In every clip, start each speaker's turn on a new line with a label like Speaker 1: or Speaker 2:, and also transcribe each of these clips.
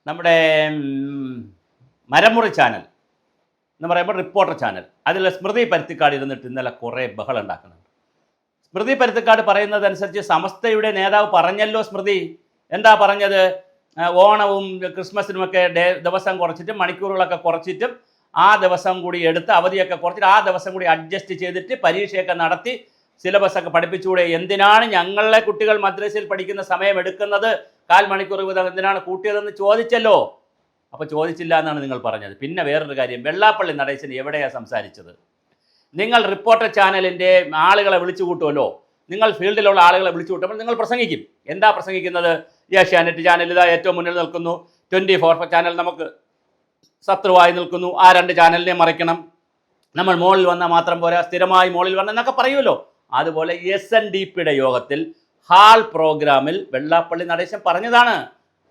Speaker 1: നമ്മുടെ മരമുറി ചാനൽ എന്ന് പറയുമ്പോൾ റിപ്പോർട്ടർ ചാനൽ, അതിൽ സ്മൃതി പരുത്തിക്കാട് ഇരുന്നിട്ട് ഇന്നലെ കുറേ ബഹളം ഉണ്ടാക്കുന്നുണ്ട്. സ്മൃതി പരുത്തിക്കാട് പറയുന്നതനുസരിച്ച് സമസ്തയുടെ നേതാവ് പറഞ്ഞല്ലോ. സ്മൃതി എന്താ പറഞ്ഞത്? ഓണവും ക്രിസ്മസിനുമൊക്കെ ദിവസം കുറച്ചിട്ടും മണിക്കൂറുകളൊക്കെ കുറച്ചിട്ടും ആ ദിവസം കൂടി എടുത്ത് അവധിയൊക്കെ കുറച്ചിട്ട് ആ ദിവസം കൂടി അഡ്ജസ്റ്റ് ചെയ്തിട്ട് പരീക്ഷയൊക്കെ നടത്തി സിലബസൊക്കെ പഠിപ്പിച്ചുകൂടെ? എന്തിനാണ് ഞങ്ങളെ കുട്ടികൾ മദ്രസയിൽ പഠിക്കുന്ന സമയം എടുക്കുന്നത്? 1/4 മണിക്കൂർ വീതം എന്തിനാണ് കൂട്ടിയതെന്ന് ചോദിച്ചല്ലോ. അപ്പോൾ ചോദിച്ചില്ല എന്നാണ് നിങ്ങൾ പറഞ്ഞത്. പിന്നെ വേറൊരു കാര്യം, വെള്ളാപ്പള്ളി നടേശൻ എവിടെയാണ് സംസാരിച്ചത്? നിങ്ങൾ റിപ്പോർട്ടർ ചാനലിൻ്റെ ആളുകളെ വിളിച്ചു കൂട്ടുമല്ലോ, നിങ്ങൾ ഫീൽഡിലുള്ള ആളുകളെ വിളിച്ചു കൂട്ടുമ്പോൾ നിങ്ങൾ പ്രസംഗിക്കും. എന്താ പ്രസംഗിക്കുന്നത്? ഏഷ്യാനെറ്റ് ചാനൽ ഇതാ ഏറ്റവും മുന്നിൽ നിൽക്കുന്നു, 24 ചാനൽ നമുക്ക് ശത്രുവായി നിൽക്കുന്നു, ആ 2 ചാനലിനെ മറിക്കണം, നമ്മൾ മോളിൽ വന്നാൽ മാത്രം പോരാ, സ്ഥിരമായി മോളിൽ വരണം എന്നൊക്കെ പറയുമല്ലോ. അതുപോലെ SNDPയുടെ യോഗത്തിൽ ഹാൾ പ്രോഗ്രാമിൽ വെള്ളാപ്പള്ളി നടേശൻ പറഞ്ഞതാണ്,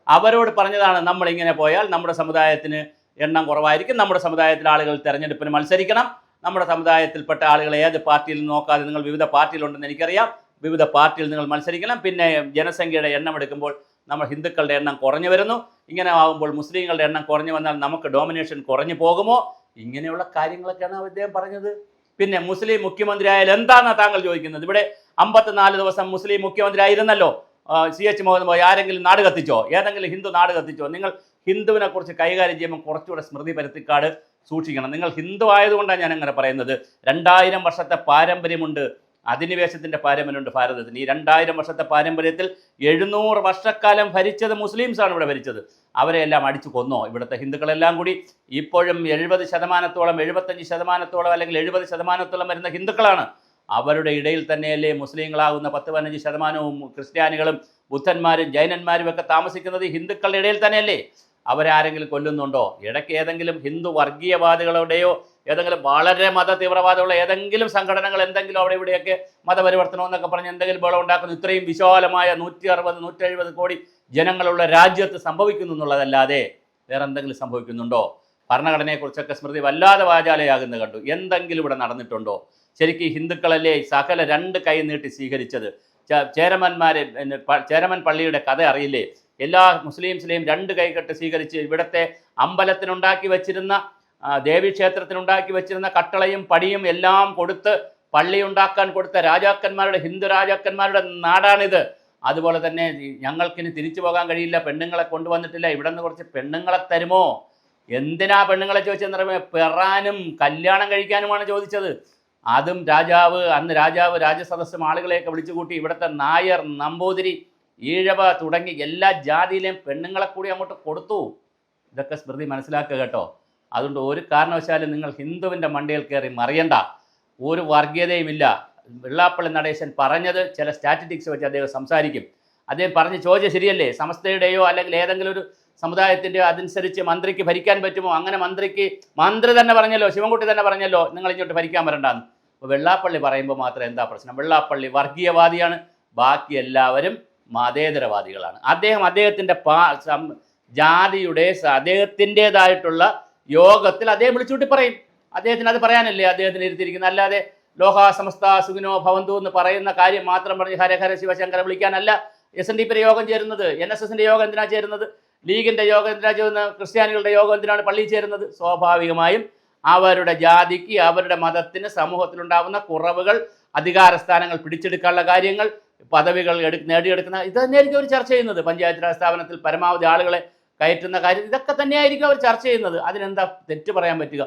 Speaker 1: അവരോട് പറഞ്ഞതാണ്, നമ്മളിങ്ങനെ പോയാൽ നമ്മുടെ സമുദായത്തിന് എണ്ണം കുറവായിരിക്കും, നമ്മുടെ സമുദായത്തിലെ ആളുകൾ തെരഞ്ഞെടുപ്പിന് മത്സരിക്കണം, നമ്മുടെ സമുദായത്തിൽപ്പെട്ട ആളുകൾ ഏത് പാർട്ടിയിൽ നോക്കാതെ, നിങ്ങൾ വിവിധ പാർട്ടിയിലുണ്ടെന്ന് എനിക്കറിയാം, വിവിധ പാർട്ടിയിൽ നിങ്ങൾ മത്സരിക്കണം, പിന്നെ ജനസംഖ്യയുടെ എണ്ണം എടുക്കുമ്പോൾ നമ്മൾ ഹിന്ദുക്കളുടെ എണ്ണം കുറഞ്ഞു വരുന്നു, ഇങ്ങനെ ആകുമ്പോൾ മുസ്ലിങ്ങളുടെ എണ്ണം കുറഞ്ഞു വന്നാൽ നമുക്ക് ഡോമിനേഷൻ കുറഞ്ഞു പോകുമോ? ഇങ്ങനെയുള്ള കാര്യങ്ങളൊക്കെയാണ് അദ്ദേഹം പറഞ്ഞത്. പിന്നെ മുസ്ലിം മുഖ്യമന്ത്രി ആയാൽ എന്താണെന്നാണ് താങ്കൾ ചോദിക്കുന്നത്? ഇവിടെ 54 ദിവസം മുസ്ലിം മുഖ്യമന്ത്രി ആയിരുന്നല്ലോ CH മുഹമ്മദ് കോയ. ആരെങ്കിലും നാട് കത്തിച്ചോ? ഏതെങ്കിലും ഹിന്ദു നാട് കത്തിച്ചോ? നിങ്ങൾ ഹിന്ദുവിനെ കുറിച്ച് കൈകാര്യം ചെയ്യുമ്പോൾ കുറച്ചുകൂടെ സ്മൃതി പരുത്തിക്കാട് സൂക്ഷിക്കണം. നിങ്ങൾ ഹിന്ദു ആയതുകൊണ്ടാണ് ഞാൻ അങ്ങനെ പറയുന്നത്. 2000 വർഷത്തെ പാരമ്പര്യമുണ്ട്, അധിനിവേശത്തിൻ്റെ പാരമ്പര്യമുണ്ട് ഭാരതത്തിന്. ഈ 2000 വർഷത്തെ പാരമ്പര്യത്തിൽ 700 വർഷക്കാലം ഭരിച്ചത് മുസ്ലിംസാണ് ഇവിടെ ഭരിച്ചത്. അവരെല്ലാം അടിച്ചു കൊന്നോ? ഇവിടുത്തെ ഹിന്ദുക്കളെല്ലാം കൂടി ഇപ്പോഴും 70%, 75% അല്ലെങ്കിൽ 70% വരുന്ന ഹിന്ദുക്കളാണ്. അവരുടെ ഇടയിൽ തന്നെയല്ലേ മുസ്ലിങ്ങളാകുന്ന 10-15% ക്രിസ്ത്യാനികളും ബുദ്ധന്മാരും ജൈനന്മാരും ഒക്കെ താമസിക്കുന്നത് ഹിന്ദുക്കളുടെ ഇടയിൽ തന്നെയല്ലേ? അവരാരെങ്കിലും കൊല്ലുന്നുണ്ടോ? ഇടയ്ക്ക് ഏതെങ്കിലും ഹിന്ദു വർഗീയവാദികളുടെയോ ഏതെങ്കിലും വളരെ മത തീവ്രവാദമുള്ള ഏതെങ്കിലും സംഘടനകൾ എന്തെങ്കിലും അവിടെ ഇവിടെയൊക്കെ മതപരിവർത്തനം എന്നൊക്കെ പറഞ്ഞ് എന്തെങ്കിലും ബഹളം ഉണ്ടാക്കുന്നു? ഇത്രയും വിശാലമായ 160-170 കോടി ജനങ്ങളുള്ള രാജ്യത്ത് സംഭവിക്കുന്നു എന്നുള്ളതല്ലാതെ വേറെ എന്തെങ്കിലും സംഭവിക്കുന്നുണ്ടോ? ഭരണഘടനയെക്കുറിച്ചൊക്കെ സ്മൃതി വല്ലാതെ വാചാലയാകുന്നത് കണ്ടു. എന്തെങ്കിലും ഇവിടെ നടന്നിട്ടുണ്ടോ? ശരിക്കും ഹിന്ദുക്കളല്ലേ സകല 2 കൈ നീട്ടി സ്വീകരിച്ചത്? ചേരമൻ പള്ളിയുടെ കഥ അറിയില്ലേ? എല്ലാ മുസ്ലിംസിലെയും 2 കൈകെട്ട് സ്വീകരിച്ച് ഇവിടുത്തെ അമ്പലത്തിനുണ്ടാക്കി വച്ചിരുന്ന, ദേവീക്ഷേത്രത്തിനുണ്ടാക്കി വച്ചിരുന്ന കട്ടളയും പടിയും എല്ലാം കൊടുത്ത് പള്ളി ഉണ്ടാക്കാൻ കൊടുത്ത രാജാക്കന്മാരുടെ, ഹിന്ദു രാജാക്കന്മാരുടെ നാടാണിത്. അതുപോലെ തന്നെ ഞങ്ങൾക്കിനി തിരിച്ചു പോകാൻ കഴിയില്ല, പെണ്ണുങ്ങളെ കൊണ്ടുവന്നിട്ടില്ല, ഇവിടെ നിന്ന് കുറച്ച് പെണ്ണുങ്ങളെ തരുമോ? എന്തിനാ പെണ്ണുങ്ങളെ ചോദിച്ചെന്ന് പറയുമ്പോൾ പെറാനും കല്യാണം കഴിക്കാനുമാണ് ചോദിച്ചത്. അതും അന്ന് രാജാവ് രാജസദസ്സും ആളുകളെയൊക്കെ വിളിച്ചു കൂട്ടി ഇവിടുത്തെ നായർ, നമ്പൂതിരി, ഈഴവ തുടങ്ങി എല്ലാ ജാതിയിലെയും പെണ്ണുങ്ങളെ കൂടി അങ്ങോട്ട് കൊടുത്തു. ഇതൊക്കെ സ്മൃതി മനസ്സിലാക്കുക കേട്ടോ. അതുകൊണ്ട് ഒരു കാരണവശാലും നിങ്ങൾ ഹിന്ദുവിൻ്റെ മണ്ടയിൽ കയറി മറിയണ്ട. ഒരു വർഗീയതയുമില്ല. വെള്ളാപ്പള്ളി നടേശൻ പറഞ്ഞത് ചില സ്റ്റാറ്റിസ്റ്റിക്സ് വെച്ച് അദ്ദേഹം സംസാരിക്കും. അദ്ദേഹം പറഞ്ഞ് ചോദിച്ചത് ശരിയല്ലേ? സമസ്തയുടെയോ അല്ലെങ്കിൽ ഏതെങ്കിലും ഒരു സമുദായത്തിൻ്റെയോ അതനുസരിച്ച് മന്ത്രിക്ക് ഭരിക്കാൻ പറ്റുമോ? അങ്ങനെ മന്ത്രി തന്നെ പറഞ്ഞല്ലോ, ശിവൻകുട്ടി തന്നെ പറഞ്ഞല്ലോ, നിങ്ങൾ ഇങ്ങോട്ട് ഭരിക്കാൻ വരണ്ടാന്ന്. അപ്പോൾ വെള്ളാപ്പള്ളി പറയുമ്പോൾ മാത്രം എന്താ പ്രശ്നം? വെള്ളാപ്പള്ളി വർഗീയവാദിയാണ്, ബാക്കി എല്ലാവരും മതേതരവാദികളാണ്. അദ്ദേഹത്തിൻ്റെ ജാതിയുടെ അദ്ദേഹത്തിൻ്റേതായിട്ടുള്ള യോഗത്തിൽ അദ്ദേഹം വിളിച്ചുകൂട്ടി പറയും. അദ്ദേഹത്തിന് അത് പറയാനല്ലേ അദ്ദേഹത്തിന് ഇരുത്തിയിരിക്കുന്നത്. അല്ലാതെ ലോകാ സമസ്ത സുഖിനോ ഭവന്തു എന്ന് പറയുന്ന കാര്യം മാത്രം പറഞ്ഞ് ഹരഹര ശിവശങ്കര വിളിക്കാനല്ല SNDPയുടെ യോഗം ചേരുന്നത്. NSSൻ്റെ യോഗം എന്തിനാണ് ചേരുന്നത്? ലീഗിൻ്റെ യോഗം എന്തിനാണ് ചേരുന്നത്? ക്രിസ്ത്യാനികളുടെ യോഗം എന്തിനാണ് പള്ളിയിൽ ചേരുന്നത്? സ്വാഭാവികമായും അവരുടെ ജാതിക്ക്, അവരുടെ മതത്തിന് സമൂഹത്തിലുണ്ടാകുന്ന കുറവുകൾ, അധികാര സ്ഥാനങ്ങൾ പിടിച്ചെടുക്കാനുള്ള കാര്യങ്ങൾ, പദവികൾ നേടിയെടുക്കുന്ന ഇത് തന്നെയായിരിക്കും അവർ ചർച്ച ചെയ്യുന്നത്. പഞ്ചായത്ത് രാജ് സ്ഥാപനത്തിൽ പരമാവധി ആളുകളെ കയറ്റുന്ന കാര്യം ഇതൊക്കെ തന്നെയായിരിക്കും അവർ ചർച്ച ചെയ്യുന്നത്. അതിനെന്താ തെറ്റ് പറയാൻ പറ്റുക?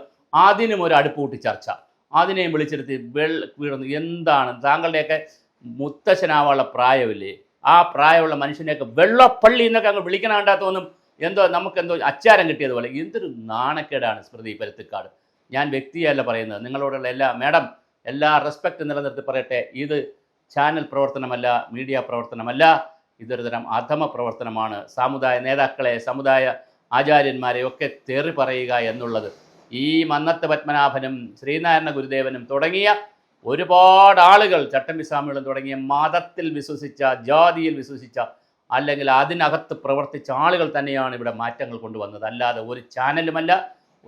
Speaker 1: അതിനും ഒരു അടുപ്പൂട്ടി ചർച്ച, അതിനെയും വിളിച്ചെടുത്ത് വീഴുന്നു. എന്താണ് താങ്കളുടെയൊക്കെ മുത്തശ്ശനാവാനുള്ള പ്രായമില്ലേ? ആ പ്രായമുള്ള മനുഷ്യനെയൊക്കെ വെള്ളപ്പള്ളി എന്നൊക്കെ അങ്ങ് വിളിക്കണം കണ്ടാൽ തോന്നും നമുക്കെന്തോ അച്ചാരം കിട്ടിയതുപോലെ. എന്തൊരു നാണക്കേടാണ് സ്മൃതി പരുത്തിക്കാട്. ഞാൻ വ്യക്തിയല്ല പറയുന്നത്, നിങ്ങളോടുള്ള മാഡം എല്ലാ റെസ്പെക്റ്റ് നിലനിർത്തി പറയട്ടെ, ഇത് ചാനൽ പ്രവർത്തനമല്ല, മീഡിയ പ്രവർത്തനമല്ല, ഇതൊരു തരം അധമ പ്രവർത്തനമാണ്. സമുദായ നേതാക്കളെ, സമുദായ ആചാര്യന്മാരെയൊക്കെ തെറി പറയുക എന്നുള്ളത് ഈ മന്നത്ത് പത്മനാഭനും ശ്രീനാരായണ ഗുരുദേവനും തുടങ്ങിയ ഒരുപാട് ആളുകൾ, ചട്ടമ്പി സ്വാമികളും തുടങ്ങിയ മതത്തിൽ വിശ്വസിച്ച, ജാതിയിൽ വിശ്വസിച്ച, അല്ലെങ്കിൽ അതിനകത്ത് പ്രവർത്തിച്ച ആളുകൾ തന്നെയാണ് ഇവിടെ മാറ്റങ്ങൾ കൊണ്ടുവന്നത്. അല്ലാതെ ഒരു ചാനലുമല്ല,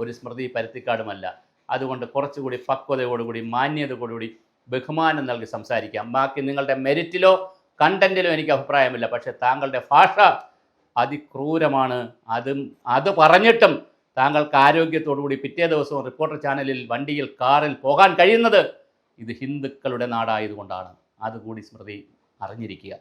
Speaker 1: ഒരു സ്മൃതി പരുത്തിക്കാടുമല്ല. അതുകൊണ്ട് കുറച്ചുകൂടി പക്വതയോടുകൂടി, മാന്യതയോടുകൂടി, ബഹുമാനം നൽകി സംസാരിക്കാം. ബാക്കി നിങ്ങളുടെ മെരിറ്റിലോ കണ്ടന്റിലോ എനിക്ക് അഭിപ്രായമില്ല. പക്ഷേ താങ്കളുടെ ഭാഷ അതിക്രൂരമാണ്. അത് പറഞ്ഞിട്ടും താങ്കൾക്ക് ആരോഗ്യത്തോടുകൂടി പിറ്റേ ദിവസവും റിപ്പോർട്ടർ ചാനലിൽ വണ്ടിയിൽ കാറിൽ പോകാൻ കഴിയുന്നത് ഇത് ഹിന്ദുക്കളുടെ നാടായതുകൊണ്ടാണ്. അതുകൂടി സ്മൃതി അറിഞ്ഞിരിക്കുക.